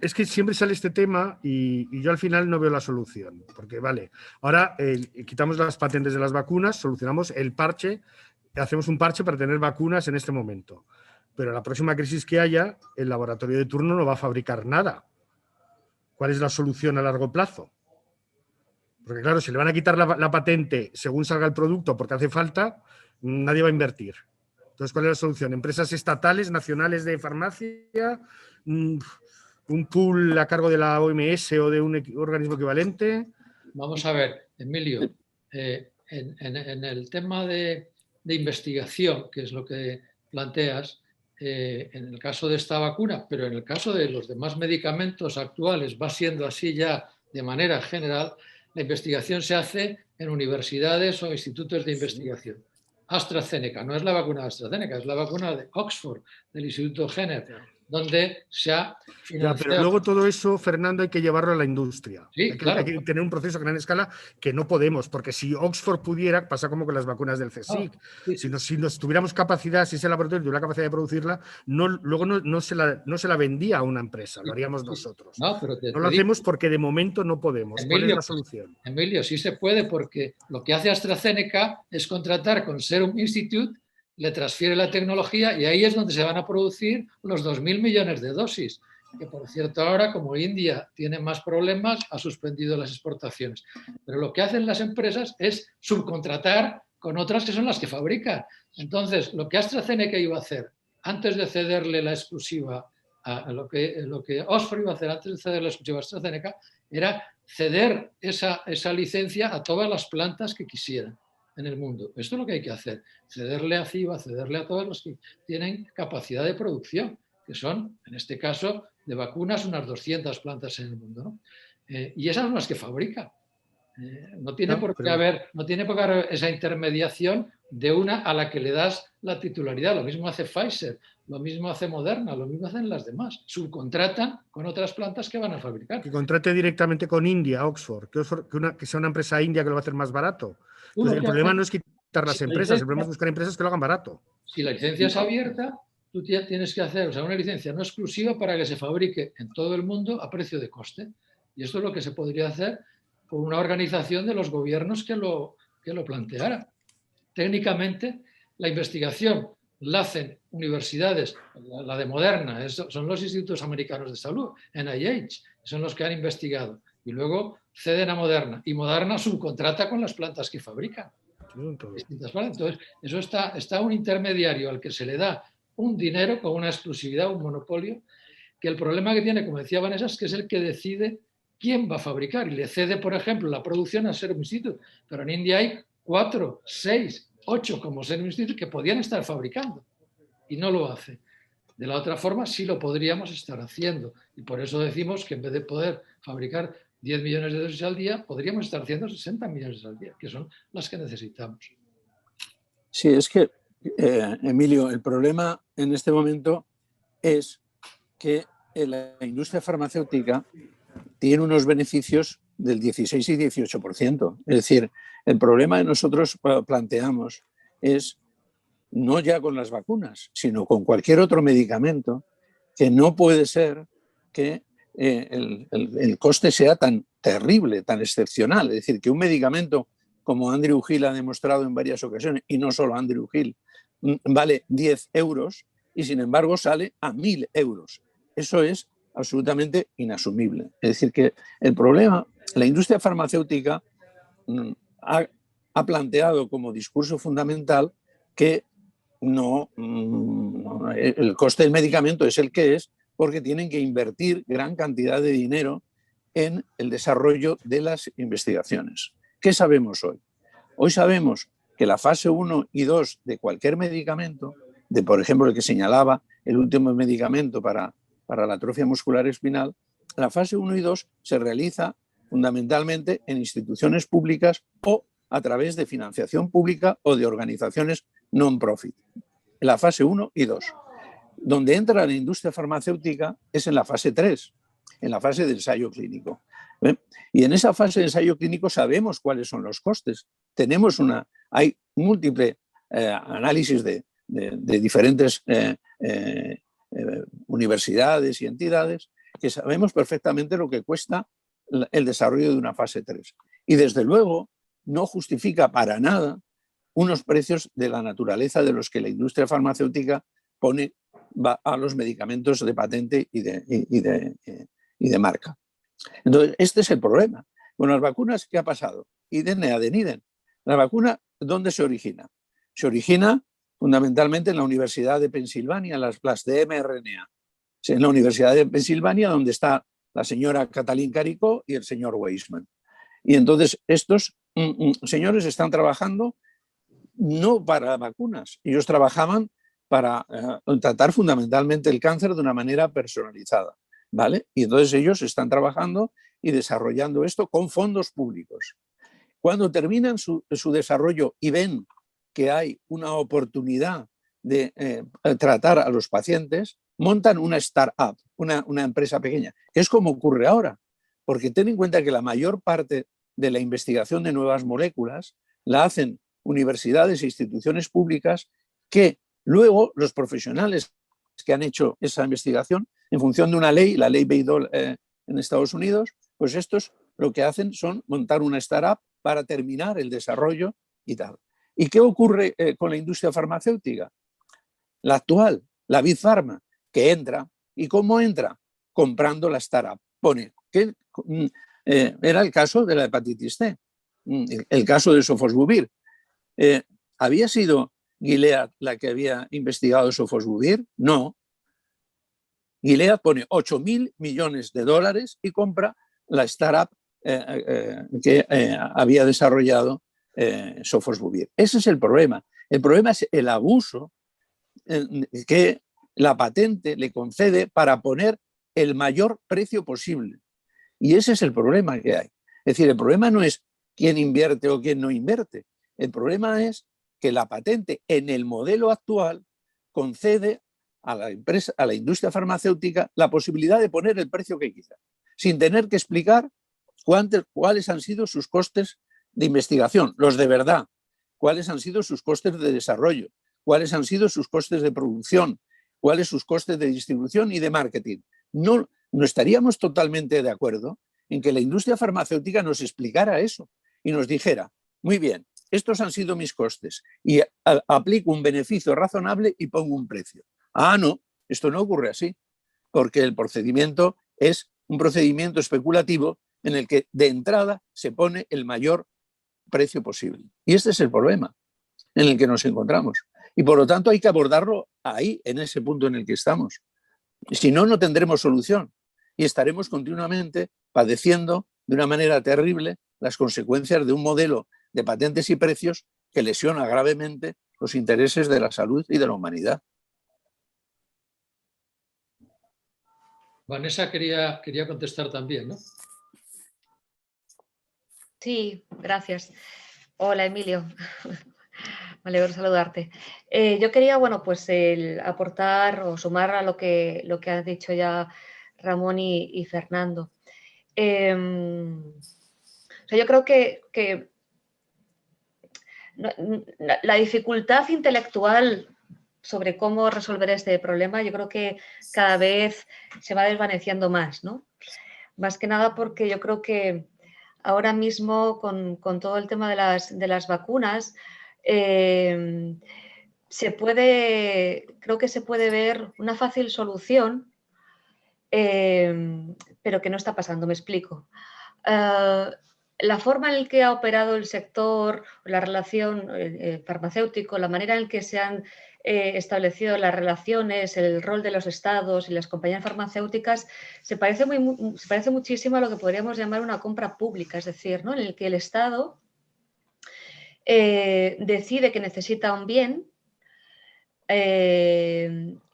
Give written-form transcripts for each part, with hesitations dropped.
Es que siempre sale este tema y yo al final no veo la solución. Porque, vale, ahora quitamos las patentes de las vacunas, solucionamos el parche, hacemos un parche para tener vacunas en este momento. Pero la próxima crisis que haya, el laboratorio de turno no va a fabricar nada. ¿Cuál es la solución a largo plazo? Porque claro, si le van a quitar la patente según salga el producto porque hace falta, nadie va a invertir. Entonces, ¿cuál es la solución? Empresas estatales, nacionales de farmacia, un pool a cargo de la OMS o de un organismo equivalente. Vamos a ver, Emilio, en el tema de investigación, que es lo que planteas, en el caso de esta vacuna, pero en el caso de los demás medicamentos actuales, va siendo así ya de manera general, la investigación se hace en universidades o institutos de investigación. AstraZeneca, no es la vacuna de AstraZeneca, es la vacuna de Oxford, del Instituto Jenner, donde se ha financiado. Ya, pero luego todo eso, Fernando, hay que llevarlo a la industria. Sí, claro. Hay que tener un proceso a gran escala que no podemos, porque si Oxford pudiera, pasa como con las vacunas del CSIC. Si nos tuviéramos capacidad, si ese laboratorio tuviera la capacidad de producirla, luego no se la vendía a una empresa, lo haríamos nosotros. No, pero no lo hacemos porque de momento no podemos. Emilio, ¿cuál es la solución? Emilio, sí se puede, porque lo que hace AstraZeneca es contratar con Serum Institute, le transfiere la tecnología y ahí es donde se van a producir los 2.000 millones de dosis. Que por cierto ahora, como India tiene más problemas, ha suspendido las exportaciones. Pero lo que hacen las empresas es subcontratar con otras que son las que fabrican. Entonces, lo que AstraZeneca iba a hacer antes de cederle la exclusiva a lo que Oxford iba a hacer antes de ceder la exclusiva a AstraZeneca era ceder esa licencia a todas las plantas que quisieran en el mundo. Esto es lo que hay que hacer, cederle a CIBA, cederle a todos los que tienen capacidad de producción, que son, en este caso, de vacunas, unas 200 plantas en el mundo, ¿no? Y esas son las que fabrican. No tiene por qué haber esa intermediación de una a la que le das la titularidad. Lo mismo hace Pfizer, lo mismo hace Moderna, lo mismo hacen las demás. Subcontratan con otras plantas que van a fabricar. Que contrate directamente con India, Oxford, que sea una empresa india que lo va a hacer más barato. Entonces, el problema no es quitar las empresas, el problema es buscar empresas que lo hagan barato. Si la licencia es abierta, tú tienes que hacer una licencia no exclusiva para que se fabrique en todo el mundo a precio de coste. Y esto es lo que se podría hacer por una organización de los gobiernos que lo planteara. Técnicamente, la investigación la hacen universidades, la de Moderna, son los institutos americanos de salud, NIH, son los que han investigado. Y luego ceden a Moderna. Y Moderna subcontrata con las plantas que fabrican. Entonces, eso está un intermediario al que se le da un dinero con una exclusividad, un monopolio, que el problema que tiene, como decía Vanessa, es que es el que decide quién va a fabricar y le cede, por ejemplo, la producción a Serum Institute. Pero en India hay 4, 6, 8 como Serum Institute que podían estar fabricando y no lo hace. De la otra forma sí lo podríamos estar haciendo y por eso decimos que en vez de poder fabricar 10 millones de dosis al día, podríamos estar haciendo 60 millones al día, que son las que necesitamos. Sí, es que, Emilio, el problema en este momento es que la industria farmacéutica tiene unos beneficios del 16 y 18%. Es decir, el problema que nosotros planteamos es no ya con las vacunas, sino con cualquier otro medicamento, que no puede ser que el coste sea tan terrible, tan excepcional. Es decir, que un medicamento, como Andrew Hill ha demostrado en varias ocasiones, y no solo Andrew Hill, vale 10 euros y sin embargo sale a 1.000 euros. Eso es absolutamente inasumible. Es decir, que el problema, la industria farmacéutica ha planteado como discurso fundamental que no, el coste del medicamento es el que es porque tienen que invertir gran cantidad de dinero en el desarrollo de las investigaciones. ¿Qué sabemos hoy? Hoy sabemos que la fase 1 y 2 de cualquier medicamento, de por ejemplo el que señalaba el último medicamento para la atrofia muscular espinal, la fase 1 y 2 se realiza fundamentalmente en instituciones públicas o a través de financiación pública o de organizaciones non-profit. En la fase 1 y 2. Donde entra la industria farmacéutica es en la fase 3, en la fase de ensayo clínico. Y en esa fase de ensayo clínico sabemos cuáles son los costes. Hay múltiples análisis de diferentes universidades y entidades que sabemos perfectamente lo que cuesta el desarrollo de una fase 3. Y desde luego no justifica para nada unos precios de la naturaleza de los que la industria farmacéutica pone a los medicamentos de patente y de marca. Entonces, este es el problema. Con las vacunas, ¿qué ha pasado? Idem ne adeniden. La vacuna, ¿dónde se origina? Se origina fundamentalmente en la Universidad de Pensilvania, las de mRNA. En la Universidad de Pensilvania, donde está la señora Katalin Karikó y el señor Weissman. Y entonces estos señores están trabajando no para vacunas, ellos trabajaban para tratar fundamentalmente el cáncer de una manera personalizada, ¿vale? Y entonces ellos están trabajando y desarrollando esto con fondos públicos. Cuando terminan su desarrollo y ven que hay una oportunidad de tratar a los pacientes, montan una startup, una empresa pequeña, que es como ocurre ahora, porque ten en cuenta que la mayor parte de la investigación de nuevas moléculas la hacen universidades e instituciones públicas que luego los profesionales que han hecho esa investigación en función de una ley, la ley Bayh-Dole en Estados Unidos, pues estos lo que hacen son montar una startup para terminar el desarrollo y tal. ¿Y qué ocurre con la industria farmacéutica? La actual, la Big Pharma, que entra. ¿Y cómo entra? Comprando la startup. Pone que era el caso de la hepatitis C, el caso de Sofosbuvir. ¿Había sido Gilead la que había investigado Sofosbuvir? No. Gilead pone 8.000 millones de dólares y compra la startup que había desarrollado Sofosbuvir. Ese es el problema. El problema es el abuso que la patente le concede para poner el mayor precio posible. Y ese es el problema que hay. Es decir, el problema no es quién invierte o quién no invierte. El problema es que la patente en el modelo actual concede a la empresa, a la industria farmacéutica, la posibilidad de poner el precio que quiera, sin tener que explicar cuáles han sido sus costes de investigación, los de verdad, cuáles han sido sus costes de desarrollo, cuáles han sido sus costes de producción, cuáles sus costes de distribución y de marketing. No estaríamos totalmente de acuerdo en que la industria farmacéutica nos explicara eso y nos dijera, muy bien, estos han sido mis costes y aplico un beneficio razonable y pongo un precio. Ah, no, esto no ocurre así, porque el procedimiento es un procedimiento especulativo en el que de entrada se pone el mayor precio posible. Y este es el problema en el que nos encontramos. Y por lo tanto hay que abordarlo ahí, en ese punto en el que estamos. Si no, no tendremos solución y estaremos continuamente padeciendo de una manera terrible las consecuencias de un modelo de patentes y precios que lesiona gravemente los intereses de la salud y de la humanidad. Vanessa quería contestar también, ¿no? Sí, gracias. Hola, Emilio. Me alegro de saludarte. Yo quería, bueno, pues aportar o sumar a lo que han dicho ya Ramón y Fernando. O sea, yo creo que la dificultad intelectual sobre cómo resolver este problema, yo creo que cada vez se va desvaneciendo más, ¿no? Más que nada porque yo creo que ahora mismo con todo el tema de las vacunas, creo que se puede ver una fácil solución, pero que no está pasando, me explico. La forma en la que ha operado el sector, la relación farmacéutico, la manera en que se han establecido las relaciones, el rol de los estados y las compañías farmacéuticas, se parece muchísimo a lo que podríamos llamar una compra pública, es decir, ¿no? En el que el Estado decide que necesita un bien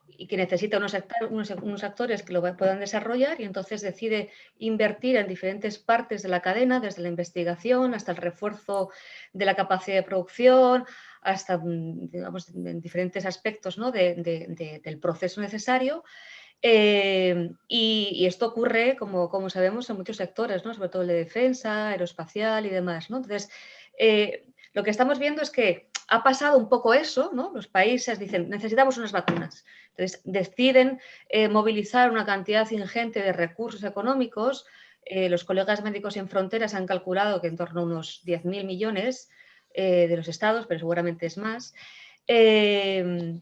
y que necesita unos actores que lo puedan desarrollar y entonces decide invertir en diferentes partes de la cadena, desde la investigación hasta el refuerzo de la capacidad de producción, hasta, digamos, en diferentes aspectos, ¿no? del proceso necesario. Y esto ocurre, como sabemos, en muchos sectores, ¿no? Sobre todo el de defensa, aeroespacial y demás, ¿no? Entonces, lo que estamos viendo es que ha pasado un poco eso, ¿no? Los países dicen, necesitamos unas vacunas. Entonces, deciden movilizar una cantidad ingente de recursos económicos. Los colegas Médicos Sin Fronteras han calculado que en torno a unos 10.000 millones de los estados, pero seguramente es más. Y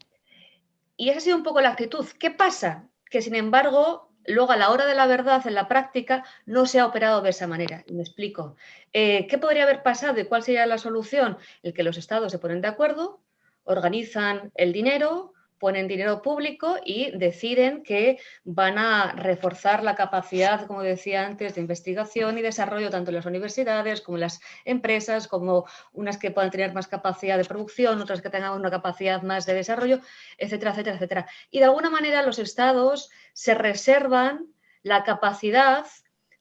esa ha sido un poco la actitud. ¿Qué pasa? Que, sin embargo, luego a la hora de la verdad, en la práctica, no se ha operado de esa manera. Y me explico. ¿Qué podría haber pasado y cuál sería la solución? El que los estados se ponen de acuerdo, organizan el dinero, ponen dinero público y deciden que van a reforzar la capacidad, como decía antes, de investigación y desarrollo tanto en las universidades como en las empresas, como unas que puedan tener más capacidad de producción, otras que tengan una capacidad más de desarrollo, etcétera, etcétera, etcétera. Y de alguna manera los estados se reservan la capacidad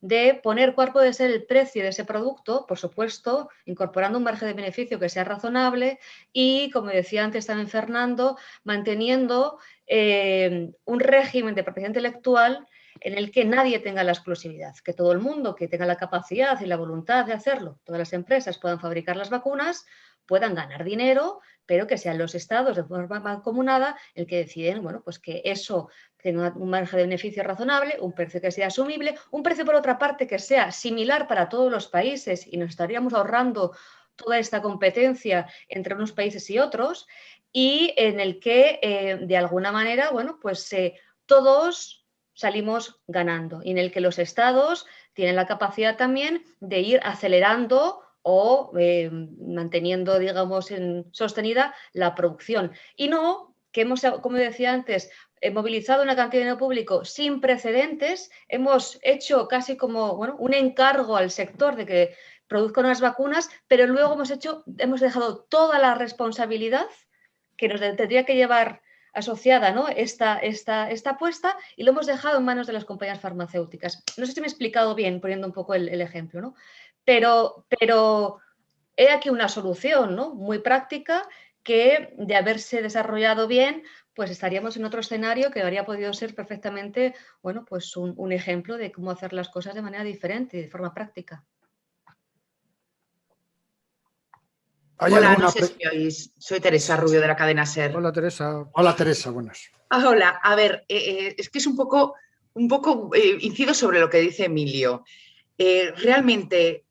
de poner cuál puede ser el precio de ese producto, por supuesto, incorporando un margen de beneficio que sea razonable y, como decía antes también Fernando, manteniendo un régimen de propiedad intelectual en el que nadie tenga la exclusividad, que todo el mundo que tenga la capacidad y la voluntad de hacerlo, todas las empresas puedan fabricar las vacunas, puedan ganar dinero, pero que sean los estados de forma mancomunada el que deciden, bueno, pues que eso tenga un margen de beneficio razonable, un precio que sea asumible, un precio por otra parte que sea similar para todos los países y nos estaríamos ahorrando toda esta competencia entre unos países y otros y en el que de alguna manera, bueno, pues todos salimos ganando y en el que los estados tienen la capacidad también de ir acelerando o manteniendo, digamos, sostenida la producción. Y no que hemos, como decía antes, movilizado una cantidad de dinero público sin precedentes, hemos hecho casi como un encargo al sector de que produzca unas vacunas, pero luego hemos dejado toda la responsabilidad que nos tendría que llevar asociada, ¿no? esta apuesta y lo hemos dejado en manos de las compañías farmacéuticas. No sé si me he explicado bien poniendo un poco el ejemplo, ¿no? Pero he aquí una solución, ¿no? Muy práctica que, de haberse desarrollado bien, pues estaríamos en otro escenario que habría podido ser perfectamente, bueno, pues un ejemplo de cómo hacer las cosas de manera diferente, de forma práctica. Hola, no sé si me oís. Soy Teresa Rubio de la cadena SER. Hola, Teresa. Hola, Teresa, buenas. Hola, a ver, es que es un poco incido sobre lo que dice Emilio. Realmente,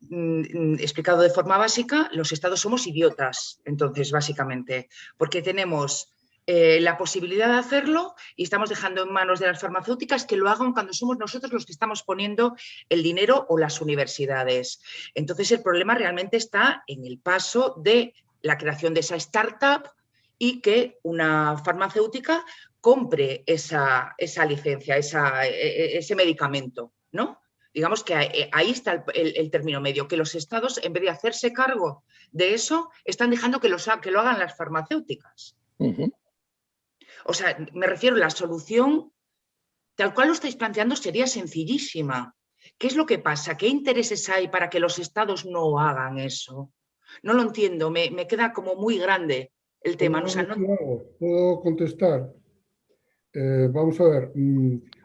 explicado de forma básica, los estados somos idiotas, entonces, básicamente, porque tenemos la posibilidad de hacerlo y estamos dejando en manos de las farmacéuticas que lo hagan cuando somos nosotros los que estamos poniendo el dinero o las universidades. Entonces, el problema realmente está en el paso de la creación de esa startup y que una farmacéutica compre esa licencia, ese medicamento, ¿no? Digamos que ahí está el término medio, que los estados, en vez de hacerse cargo de eso, están dejando que lo hagan las farmacéuticas. O sea, me refiero, la solución, tal cual lo estáis planteando, sería sencillísima. ¿Qué es lo que pasa? ¿Qué intereses hay para que los estados no hagan eso? No lo entiendo, me queda como muy grande el tema. ¿Puedo contestar? Vamos a ver,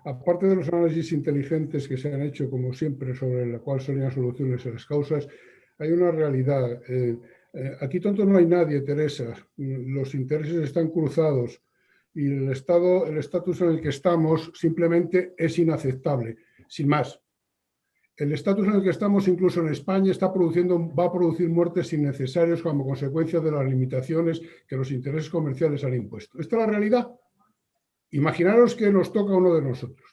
aparte de los análisis inteligentes que se han hecho, como siempre, sobre cuáles serían las soluciones a las causas, hay una realidad. Aquí tonto no hay nadie, Teresa. Los intereses están cruzados y el estatus en el que estamos simplemente es inaceptable, sin más. El estatus en el que estamos, incluso en España, va a producir muertes innecesarias como consecuencia de las limitaciones que los intereses comerciales han impuesto. Esta es la realidad. Imaginaros que nos toca a uno de nosotros.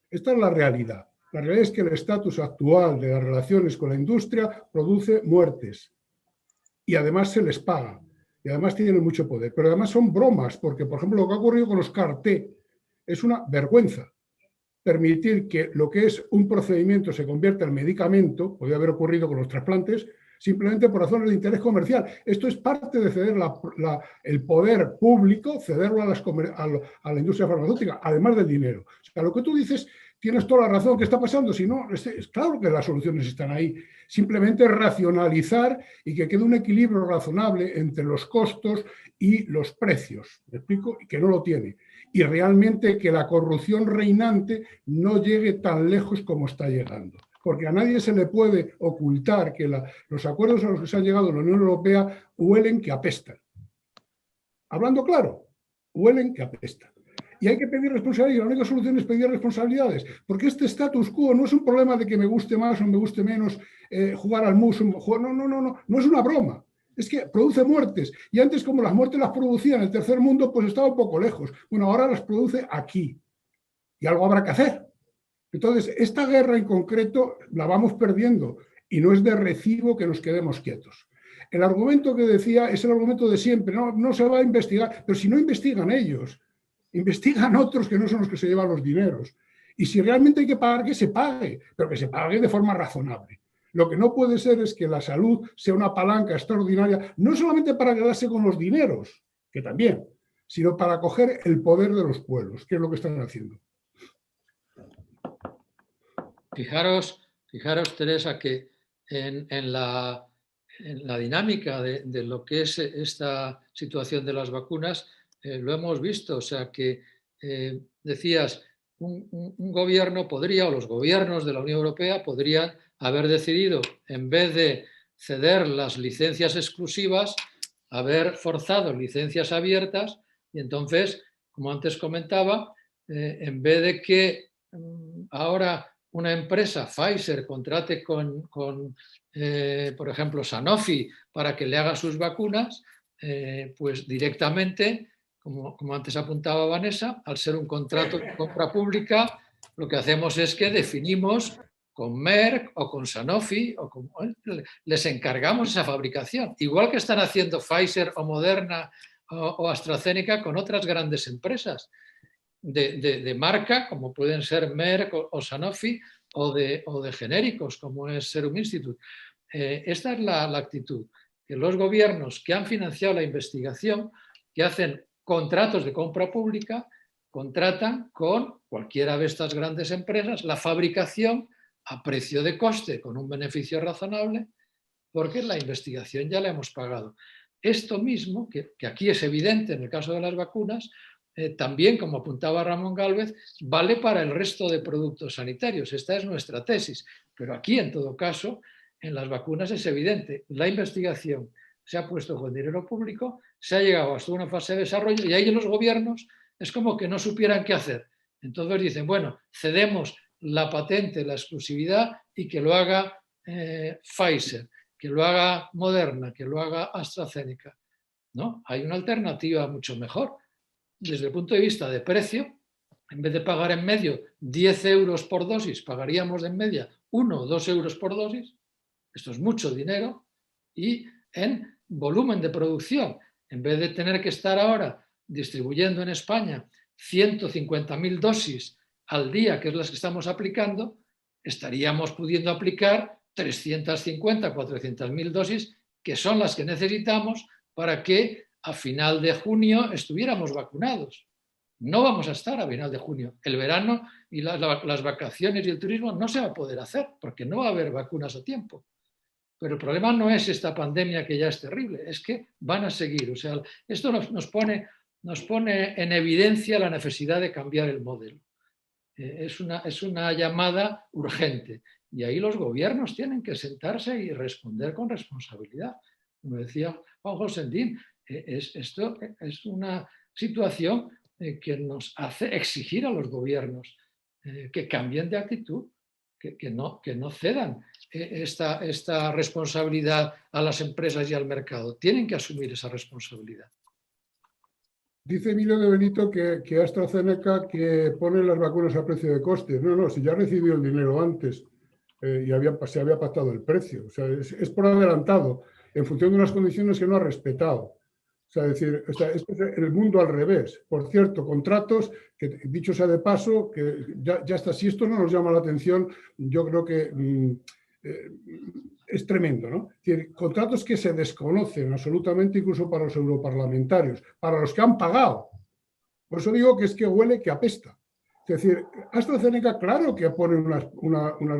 Esta es la realidad. La realidad es que el estatus actual de las relaciones con la industria produce muertes y además se les paga y además tienen mucho poder. Pero además son bromas porque, por ejemplo, lo que ha ocurrido con los CAR-T es una vergüenza. Permitir que lo que es un procedimiento se convierta en medicamento, podría haber ocurrido con los trasplantes, simplemente por razones de interés comercial. Esto es parte de ceder el poder público, cederlo a la industria farmacéutica, además del dinero. O sea, lo que tú dices, tienes toda la razón. ¿Qué está pasando? Si no, es claro que las soluciones están ahí. Simplemente racionalizar y que quede un equilibrio razonable entre los costos y los precios. ¿Me explico? Y que no lo tiene. Y realmente que la corrupción reinante no llegue tan lejos como está llegando. Porque a nadie se le puede ocultar que los acuerdos a los que se han llegado en la Unión Europea huelen que apestan. Hablando claro, huelen que apestan. Y hay que pedir responsabilidades. La única solución es pedir responsabilidades. Porque este status quo no es un problema de que me guste más o me guste menos jugar al mus. No es una broma. Es que produce muertes. Y antes, como las muertes las producía en el tercer mundo, pues estaba un poco lejos. Bueno, ahora las produce aquí. Y algo habrá que hacer. Entonces, esta guerra en concreto la vamos perdiendo. Y no es de recibo que nos quedemos quietos. El argumento que decía es el argumento de siempre. No se va a investigar. Pero si no investigan ellos, investigan otros que no son los que se llevan los dineros. Y si realmente hay que pagar, que se pague. Pero que se pague de forma razonable. Lo que no puede ser es que la salud sea una palanca extraordinaria, no solamente para quedarse con los dineros, que también, sino para coger el poder de los pueblos, que es lo que están haciendo. Fijaros, Teresa, que en la dinámica de lo que es esta situación de las vacunas, lo hemos visto. O sea, que decías, un gobierno podría, o los gobiernos de la Unión Europea podrían haber decidido, en vez de ceder las licencias exclusivas, haber forzado licencias abiertas, y entonces, como antes comentaba, en vez de que ahora una empresa, Pfizer, contrate con por ejemplo, Sanofi para que le haga sus vacunas, pues directamente, como antes apuntaba Vanessa, al ser un contrato de compra pública, lo que hacemos es que definimos con Merck o con Sanofi, les encargamos esa fabricación, igual que están haciendo Pfizer o Moderna o AstraZeneca con otras grandes empresas de marca, como pueden ser Merck o Sanofi, o de genéricos, como es Serum Institute. Esta es la actitud, que los gobiernos que han financiado la investigación, que hacen contratos de compra pública, contratan con cualquiera de estas grandes empresas la fabricación a precio de coste, con un beneficio razonable, porque la investigación ya la hemos pagado. Esto mismo, que aquí es evidente en el caso de las vacunas, también, como apuntaba Ramón Gálvez, vale para el resto de productos sanitarios. Esta es nuestra tesis. Pero aquí, en todo caso, en las vacunas es evidente. La investigación se ha puesto con dinero público, se ha llegado hasta una fase de desarrollo y ahí los gobiernos es como que no supieran qué hacer. Entonces dicen, bueno, cedemos la patente, la exclusividad y que lo haga Pfizer, que lo haga Moderna, que lo haga AstraZeneca. ¿No? Hay una alternativa mucho mejor. Desde el punto de vista de precio, en vez de pagar en medio 10 euros por dosis, pagaríamos en media 1 o 2 euros por dosis. Esto es mucho dinero. Y en volumen de producción, en vez de tener que estar ahora distribuyendo en España 150.000 dosis al día, que es las que estamos aplicando, estaríamos pudiendo aplicar 350, 400.000 dosis, que son las que necesitamos para que a final de junio estuviéramos vacunados. No vamos a estar a final de junio. El verano y las vacaciones y el turismo no se va a poder hacer porque no va a haber vacunas a tiempo. Pero el problema no es esta pandemia que ya es terrible, es que van a seguir. O sea, esto nos pone en evidencia la necesidad de cambiar el modelo. Es una llamada urgente y ahí los gobiernos tienen que sentarse y responder con responsabilidad. Como decía Juan José Endín, esto es una situación que nos hace exigir a los gobiernos que cambien de actitud, que no cedan esta responsabilidad a las empresas y al mercado. Tienen que asumir esa responsabilidad. Dice Emilio de Benito que AstraZeneca que pone las vacunas a precio de coste. No, si ya recibió el dinero antes y se había pactado el precio. O sea, es por adelantado, en función de unas condiciones que no ha respetado. O sea, es decir, esto es el mundo al revés. Por cierto, contratos que, dicho sea de paso, que ya está. Si esto no nos llama la atención, yo creo que es tremendo, ¿no? Es decir, contratos que se desconocen absolutamente, incluso para los europarlamentarios, para los que han pagado. Por eso digo que es que huele que apesta. Es decir, AstraZeneca, claro que pone unas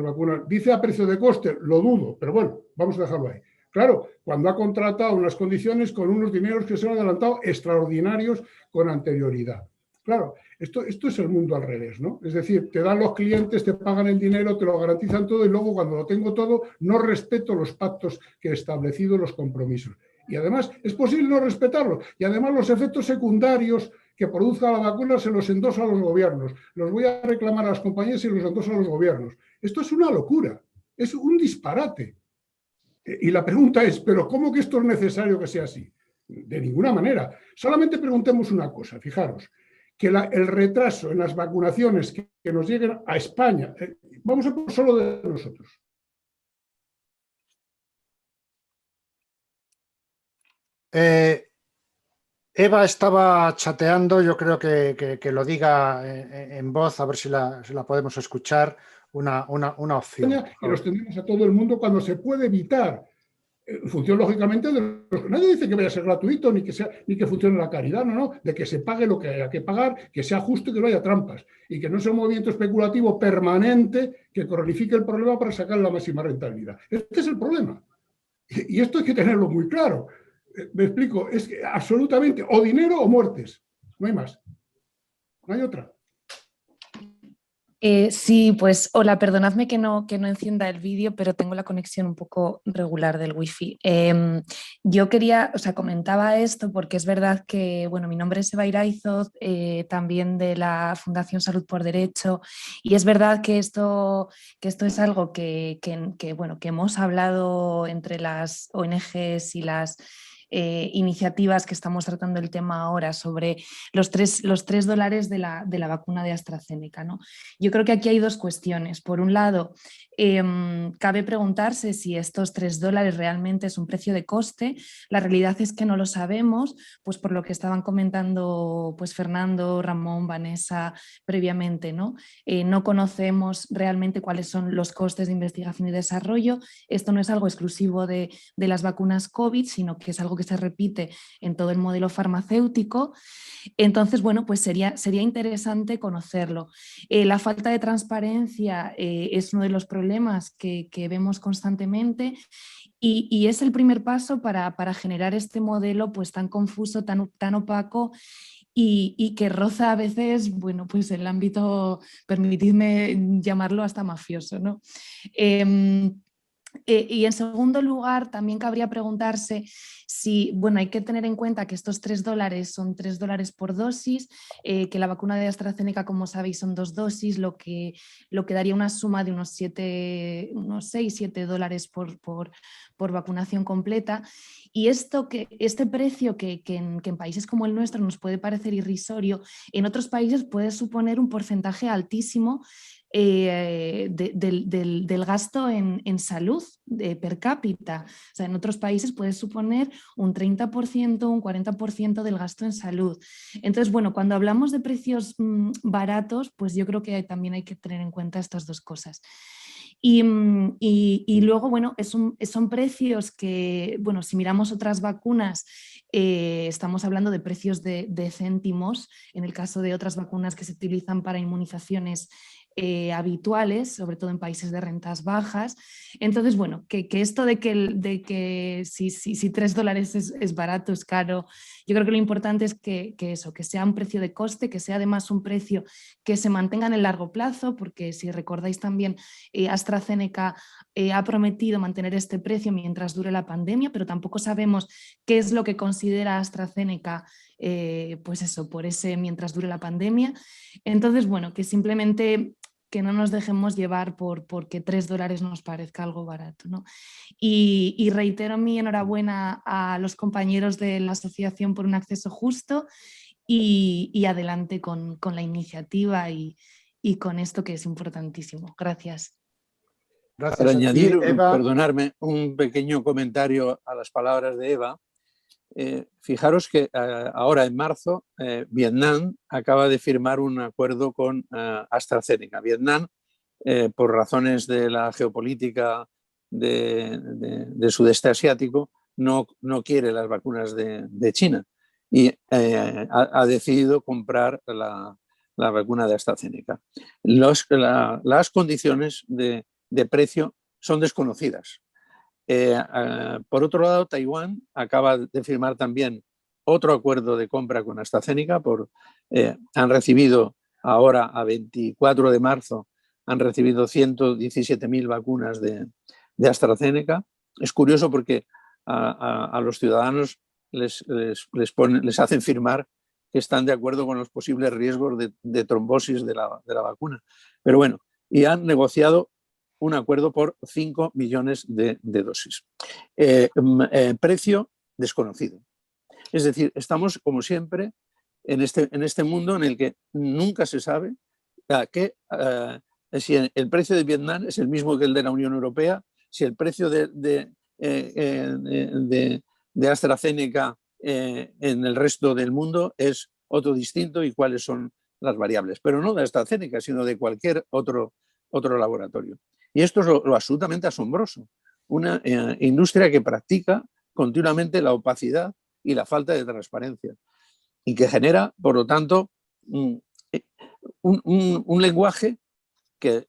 vacunas, dice a precio de coste, lo dudo, pero bueno, vamos a dejarlo ahí. Claro, cuando ha contratado unas condiciones con unos dineros que se han adelantado extraordinarios con anterioridad. Claro, esto es el mundo al revés, ¿no? Es decir, te dan los clientes, te pagan el dinero, te lo garantizan todo y luego cuando lo tengo todo no respeto los pactos que he establecido, los compromisos. Y además es posible no respetarlos. Y además los efectos secundarios que produzca la vacuna se los endosa a los gobiernos. Los voy a reclamar a las compañías y los endosa a los gobiernos. Esto es una locura, es un disparate. Y la pregunta es, ¿pero cómo que esto es necesario que sea así? De ninguna manera. Solamente preguntemos una cosa, fijaros, que el retraso en las vacunaciones que nos lleguen a España, vamos a hablar solo de nosotros. Eva estaba chateando, yo creo que lo diga en voz, a ver si la podemos escuchar, una opción. Y los tendremos a todo el mundo cuando se puede evitar. En función, lógicamente, nadie dice que vaya a ser gratuito ni que funcione la caridad, no, de que se pague lo que haya que pagar, que sea justo y que no haya trampas y que no sea un movimiento especulativo permanente que cronifique el problema para sacar la máxima rentabilidad. Este es el problema. Y esto hay que tenerlo muy claro. Me explico, es que absolutamente o dinero o muertes, no hay más, no hay otra. Sí, pues hola, perdonadme que no encienda el vídeo, pero tengo la conexión un poco regular del wifi. Yo quería, comentaba esto porque es verdad que, bueno, mi nombre es Eva Iraizoz, también de la Fundación Salud por Derecho, y es verdad que esto es algo que hemos hablado entre las ONGs y las iniciativas que estamos tratando el tema ahora sobre los $3 de la vacuna de AstraZeneca, ¿no? Yo creo que aquí hay dos cuestiones. Por un lado, cabe preguntarse si estos $3 realmente es un precio de coste. La realidad es que no lo sabemos, pues por lo que estaban comentando pues Fernando, Ramón, Vanessa previamente, ¿no? No conocemos realmente cuáles son los costes de investigación y desarrollo. Esto no es algo exclusivo de las vacunas COVID, sino que es algo que se repite en todo el modelo farmacéutico. Entonces, bueno, pues sería interesante conocerlo. La falta de transparencia es uno de los problemas que vemos constantemente y es el primer paso para generar este modelo pues tan confuso, tan opaco y que roza a veces, bueno, pues el ámbito, permitidme llamarlo hasta mafioso, ¿no? Y en segundo lugar, también cabría preguntarse si, bueno, hay que tener en cuenta que estos $3 son $3 por dosis, que la vacuna de AstraZeneca, como sabéis, son 2 dosis, lo que daría una suma de unos 6-7 dólares por vacunación completa. Y este precio que en países como el nuestro nos puede parecer irrisorio, en otros países puede suponer un porcentaje altísimo del gasto en salud per cápita. O sea, en otros países puede suponer un 30%, un 40% del gasto en salud. Entonces, bueno, cuando hablamos de precios baratos, pues yo creo que también hay que tener en cuenta estas dos cosas. Y luego, bueno, son precios que, bueno, si miramos otras vacunas, estamos hablando de precios de céntimos, en el caso de otras vacunas que se utilizan para inmunizaciones habituales, sobre todo en países de rentas bajas. Entonces, bueno, que esto de que si $3 es barato, es caro, yo creo que lo importante es que sea un precio de coste, que sea además un precio que se mantenga en el largo plazo, porque si recordáis también, AstraZeneca ha prometido mantener este precio mientras dure la pandemia, pero tampoco sabemos qué es lo que considera AstraZeneca pues eso, por ese mientras dure la pandemia. Entonces, bueno, que simplemente que no nos dejemos llevar porque $3 nos parezca algo barato, ¿no? Y reitero mi enhorabuena a los compañeros de la asociación por un acceso justo y adelante con la iniciativa y con esto que es importantísimo. Gracias. Gracias. Para añadir, Eva. perdonarme, un pequeño comentario a las palabras de Eva. Fijaros que ahora en marzo Vietnam acaba de firmar un acuerdo con AstraZeneca. Vietnam, por razones de la geopolítica de sudeste asiático, no quiere las vacunas de China y ha decidido comprar la vacuna de AstraZeneca. Las condiciones de precio son desconocidas. Por otro lado, Taiwán acaba de firmar también otro acuerdo de compra con AstraZeneca. Han recibido ahora, a 24 de marzo, han recibido 117.000 vacunas de AstraZeneca. Es curioso porque a los ciudadanos les hacen firmar que están de acuerdo con los posibles riesgos de trombosis de la vacuna. Pero bueno, y han negociado un acuerdo por 5 millones de dosis. Precio desconocido. Es decir, estamos, como siempre, en este mundo en el que nunca se sabe si el precio de Vietnam es el mismo que el de la Unión Europea, si el precio de AstraZeneca en el resto del mundo es otro distinto y cuáles son las variables. Pero no de AstraZeneca, sino de cualquier otro laboratorio. Y esto es lo absolutamente asombroso. Una industria que practica continuamente la opacidad y la falta de transparencia y que genera, por lo tanto, un lenguaje que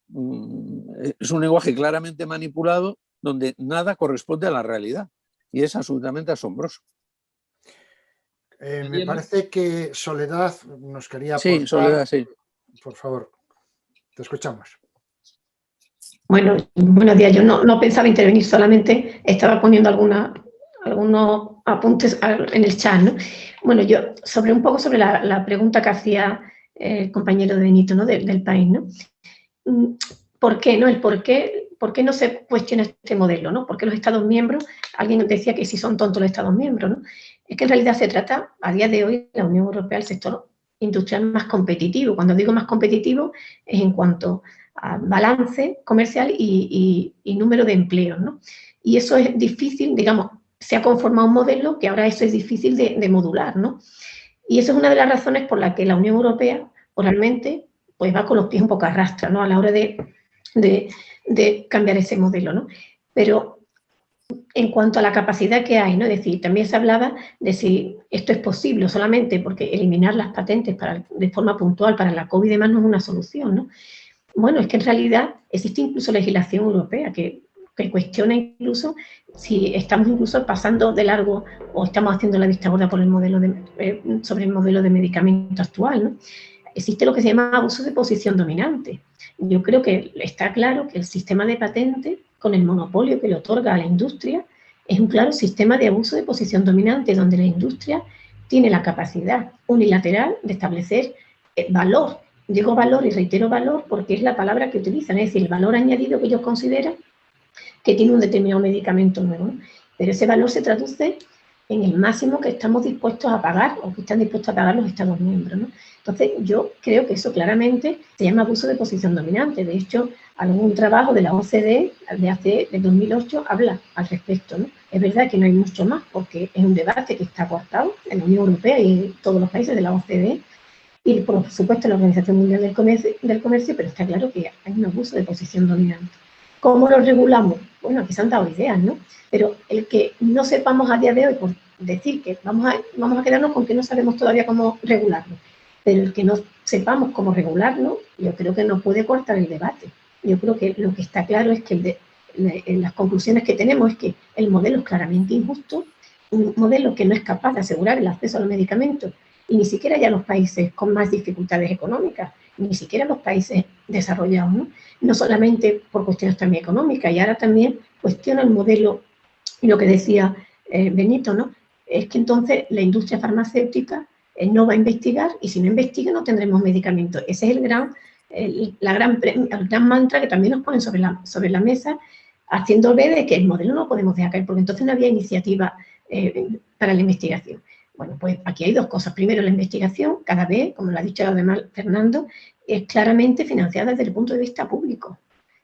es un lenguaje claramente manipulado donde nada corresponde a la realidad y es absolutamente asombroso. Me parece que Soledad nos quería aportar. Sí, Soledad, sí. Por favor, te escuchamos. Bueno, buenos días. Yo no pensaba intervenir, solamente estaba poniendo algunos apuntes en el chat, ¿no? Bueno, yo un poco sobre la pregunta que hacía el compañero de Benito, ¿no? del país, ¿no? ¿Por qué, no? ¿Por qué no se cuestiona este modelo, ¿no? ¿Por qué los Estados miembros? Alguien decía que si son tontos los Estados miembros, ¿no? Es que en realidad se trata, a día de hoy, la Unión Europea, el sector industrial más competitivo. Cuando digo más competitivo es en cuanto a balance comercial y número de empleos, ¿no? Y eso es difícil, digamos, se ha conformado un modelo que ahora eso es difícil de modular, ¿no? Y eso es una de las razones por las que la Unión Europea realmente pues va con los pies un poco a rastra, ¿no? A la hora de cambiar ese modelo, ¿no? Pero en cuanto a la capacidad que hay, ¿no? Es decir, también se hablaba de si esto es posible solamente porque eliminar las patentes de forma puntual para la COVID y demás no es una solución, ¿no? Bueno, es que en realidad existe incluso legislación europea que cuestiona incluso si estamos incluso pasando de largo o estamos haciendo la vista gorda por el modelo sobre el modelo de medicamento actual, ¿no? Existe lo que se llama abuso de posición dominante. Yo creo que está claro que el sistema de patentes, con el monopolio que le otorga a la industria, es un claro sistema de abuso de posición dominante, donde la industria tiene la capacidad unilateral de establecer valor. Digo valor y reitero valor porque es la palabra que utilizan, es decir, el valor añadido que ellos consideran que tiene un determinado medicamento nuevo, ¿no? Pero ese valor se traduce en el máximo que estamos dispuestos a pagar o que están dispuestos a pagar los Estados miembros, ¿no? Entonces, yo creo que eso claramente se llama abuso de posición dominante. De hecho, algún trabajo de la OCDE de 2008 habla al respecto, ¿no? Es verdad que no hay mucho más porque es un debate que está coartado en la Unión Europea y en todos los países de la OCDE y, por supuesto, en la Organización Mundial del Comercio, pero está claro que hay un abuso de posición dominante. ¿Cómo lo regulamos? Bueno, aquí se han dado ideas, ¿no? Pero el que no sepamos a día de hoy, por decir que vamos a quedarnos con que no sabemos todavía cómo regularlo, pero el que no sepamos cómo regularlo, yo creo que no puede cortar el debate. Yo creo que lo que está claro es que las conclusiones que tenemos es que el modelo es claramente injusto, un modelo que no es capaz de asegurar el acceso a los medicamentos, y ni siquiera ya los países con más dificultades económicas, ni siquiera los países desarrollados, ¿no? No solamente por cuestiones también económicas, y ahora también cuestiona el modelo, y lo que decía Benito, ¿no? Es que entonces la industria farmacéutica no va a investigar, y si no investiga no tendremos medicamentos. Ese es el gran mantra que también nos ponen sobre la mesa, haciendo ver de que el modelo no lo podemos dejar caer, porque entonces no había iniciativa para la investigación. Bueno, pues aquí hay dos cosas. Primero, la investigación, cada vez, como lo ha dicho además Fernando, es claramente financiada desde el punto de vista público.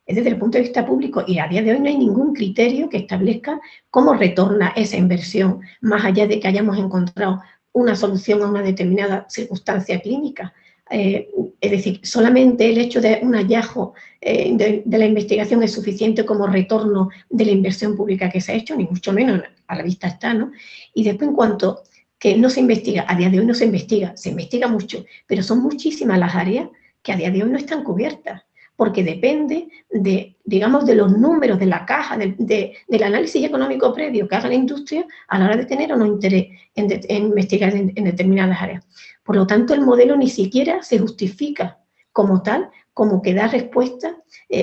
Es desde el punto de vista público y a día de hoy no hay ningún criterio que establezca cómo retorna esa inversión, más allá de que hayamos encontrado una solución a una determinada circunstancia clínica. Es decir, solamente el hecho de un hallazgo de la investigación es suficiente como retorno de la inversión pública que se ha hecho, ni mucho menos a la vista está, ¿no? Y después, en cuanto que no se investiga, a día de hoy no se investiga mucho, pero son muchísimas las áreas que a día de hoy no están cubiertas, porque depende de, digamos, de los números de la caja, del análisis económico previo que haga la industria a la hora de tener o no interés en investigar en determinadas áreas. Por lo tanto, el modelo ni siquiera se justifica como tal, como que da respuesta,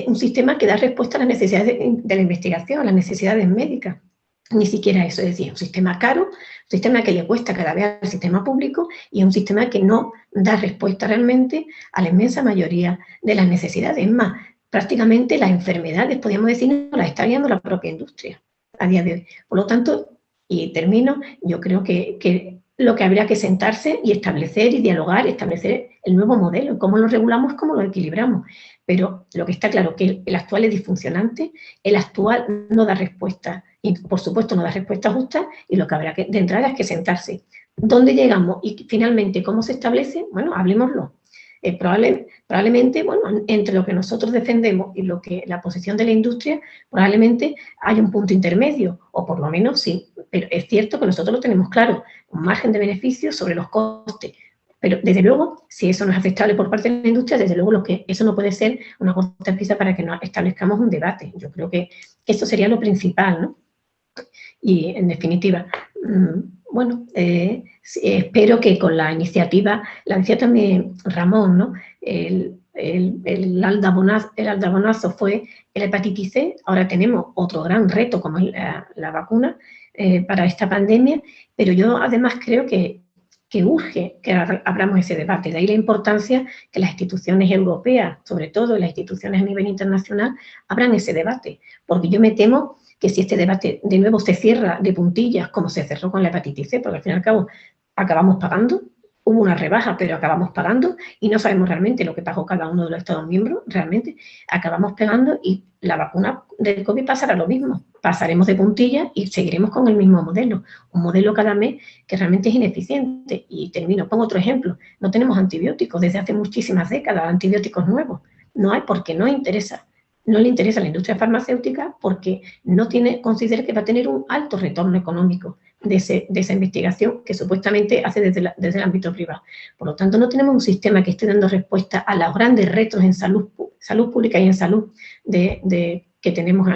un sistema que da respuesta a las necesidades de la investigación, a las necesidades médicas. Ni siquiera eso, es decir, un sistema caro, un sistema que le cuesta cada vez al sistema público y un sistema que no da respuesta realmente a la inmensa mayoría de las necesidades. Es más, prácticamente las enfermedades, podríamos decir, no las está viendo la propia industria a día de hoy. Por lo tanto, y termino, yo creo que lo que habría que sentarse y establecer y dialogar, establecer el nuevo modelo, cómo lo regulamos, cómo lo equilibramos. Pero lo que está claro que el actual es disfuncionante, el actual no da respuesta y, por supuesto, no da respuesta justa y lo que habrá que, de entrada es que sentarse. ¿Dónde llegamos y finalmente cómo se establece? Bueno, hablemoslo. Probablemente, bueno, entre lo que nosotros defendemos y lo que la posición de la industria, probablemente hay un punto intermedio, o por lo menos sí, pero es cierto que nosotros lo tenemos claro, un margen de beneficio sobre los costes. Pero, desde luego, si eso no es aceptable por parte de la industria, desde luego eso no puede ser una contrapista para que no establezcamos un debate. Yo creo que eso sería lo principal, ¿no? Y, en definitiva, bueno, espero que con la iniciativa, la decía también Ramón, ¿no? El aldabonazo fue la hepatitis C, ahora tenemos otro gran reto como es la vacuna para esta pandemia, pero yo además creo que urge que abramos ese debate. De ahí la importancia que las instituciones europeas, sobre todo las instituciones a nivel internacional, abran ese debate, porque yo me temo que si este debate de nuevo se cierra de puntillas, como se cerró con la hepatitis C, porque al fin y al cabo acabamos pagando, hubo una rebaja, pero acabamos pagando y no sabemos realmente lo que pagó cada uno de los Estados miembros, realmente acabamos pagando y la vacuna del COVID pasará lo mismo. Pasaremos de puntillas y seguiremos con el mismo modelo, un modelo cada mes que realmente es ineficiente. Y termino, pongo otro ejemplo, no tenemos antibióticos desde hace muchísimas décadas, antibióticos nuevos, no hay porque no interesa. No le interesa a la industria farmacéutica porque no considera que va a tener un alto retorno económico de esa investigación que supuestamente hace desde el ámbito privado. Por lo tanto, no tenemos un sistema que esté dando respuesta a los grandes retos en salud pública y en salud que tenemos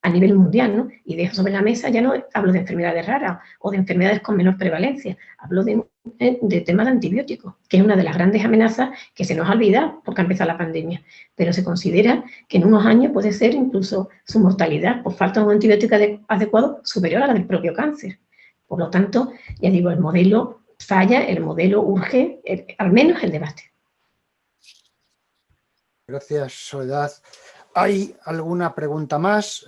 a nivel mundial, ¿no? Y dejo sobre la mesa, ya no hablo de enfermedades raras o de enfermedades con menor prevalencia, hablo de temas de antibióticos, que es una de las grandes amenazas que se nos ha olvidado porque ha empezado la pandemia, pero se considera que en unos años puede ser incluso su mortalidad por falta de un antibiótico adecuado superior a la del propio cáncer. Por lo tanto, ya digo, el modelo falla, el modelo urge, al menos el debate. Gracias, Soledad. ¿Hay alguna pregunta más?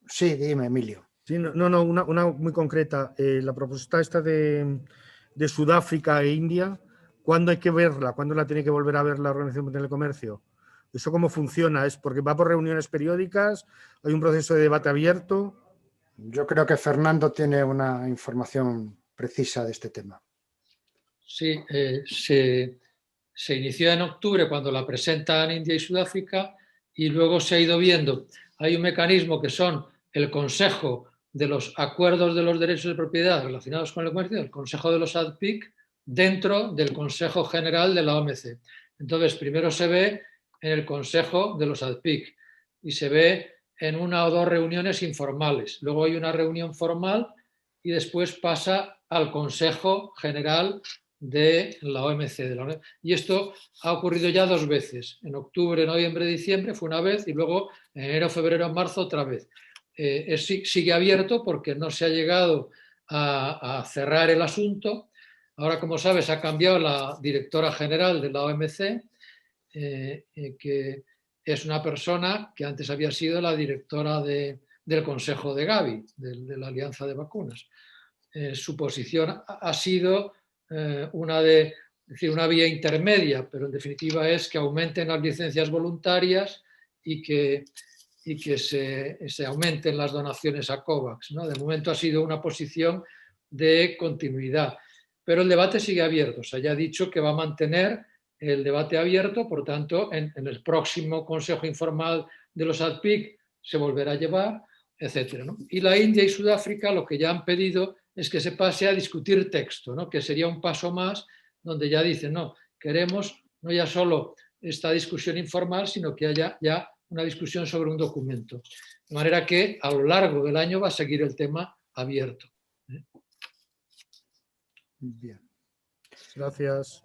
Sí, dime, Emilio. Sí, una muy concreta. La propuesta esta de Sudáfrica e India, ¿cuándo hay que verla? ¿Cuándo la tiene que volver a ver la Organización Mundial del Comercio? ¿Eso cómo funciona? ¿Es porque va por reuniones periódicas? ¿Hay un proceso de debate abierto? Yo creo que Fernando tiene una información precisa de este tema. Sí, se inició en octubre cuando la presentan India y Sudáfrica y luego se ha ido viendo. Hay un mecanismo que son el Consejo de los Acuerdos de los Derechos de Propiedad relacionados con el comercio, el Consejo de los ADPIC, dentro del Consejo General de la OMC. Entonces, primero se ve en el Consejo de los ADPIC y se ve en una o dos reuniones informales. Luego hay una reunión formal y después pasa al Consejo General de la OMC. Y esto ha ocurrido ya dos veces. En octubre, noviembre, diciembre fue una vez y luego en enero, febrero, marzo otra vez. Sigue abierto porque no se ha llegado a cerrar el asunto. Ahora, como sabes, ha cambiado la directora general de la OMC, que es una persona que antes había sido la directora del Consejo de Gavi, de la Alianza de Vacunas. Su posición ha sido una vía intermedia, pero en definitiva es que aumenten las licencias voluntarias y que se aumenten las donaciones a COVAX, ¿no? De momento ha sido una posición de continuidad, pero el debate sigue abierto. Se ha dicho que va a mantener el debate abierto, por tanto, en el próximo Consejo Informal de los ADPIC se volverá a llevar, etcétera, ¿no? Y la India y Sudáfrica lo que ya han pedido es que se pase a discutir texto, ¿no? Que sería un paso más donde ya dicen, no, queremos no ya solo esta discusión informal, sino que haya ya una discusión sobre un documento. De manera que a lo largo del año va a seguir el tema abierto. Bien. Gracias.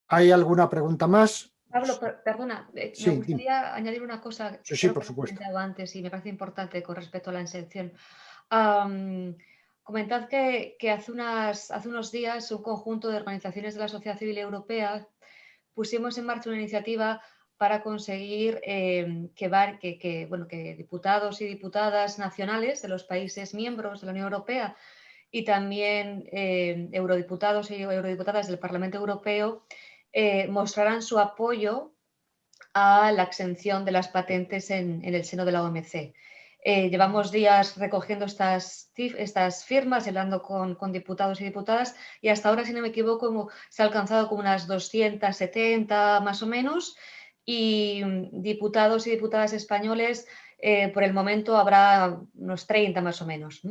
¿Hay alguna pregunta más? Pablo, perdona, Sí, me gustaría añadir una cosa que sí, creo por que he supuesto. comentado antes y me parece importante con respecto a la inserción. Comentad que hace unos días un conjunto de organizaciones de la sociedad civil europea pusimos en marcha una iniciativa para conseguir que diputados y diputadas nacionales de los países miembros de la Unión Europea y también eurodiputados y eurodiputadas del Parlamento Europeo mostraran su apoyo a la exención de las patentes en el seno de la OMC. Llevamos días recogiendo estas firmas, hablando con diputados y diputadas, y hasta ahora, si no me equivoco, se ha alcanzado como unas 270 más o menos, y diputados y diputadas españoles, por el momento habrá unos 30 más o menos.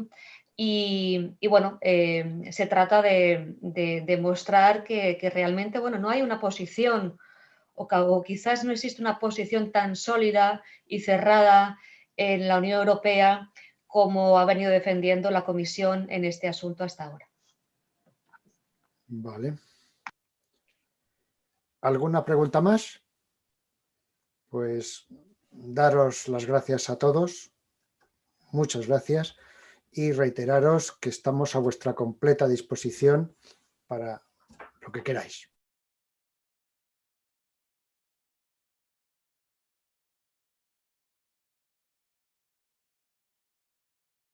Y bueno, se trata de demostrar que realmente no hay una posición o quizás no existe una posición tan sólida y cerrada en la Unión Europea como ha venido defendiendo la Comisión en este asunto hasta ahora. Vale. ¿Alguna pregunta más? Pues daros las gracias a todos, muchas gracias, y reiteraros que estamos a vuestra completa disposición para lo que queráis.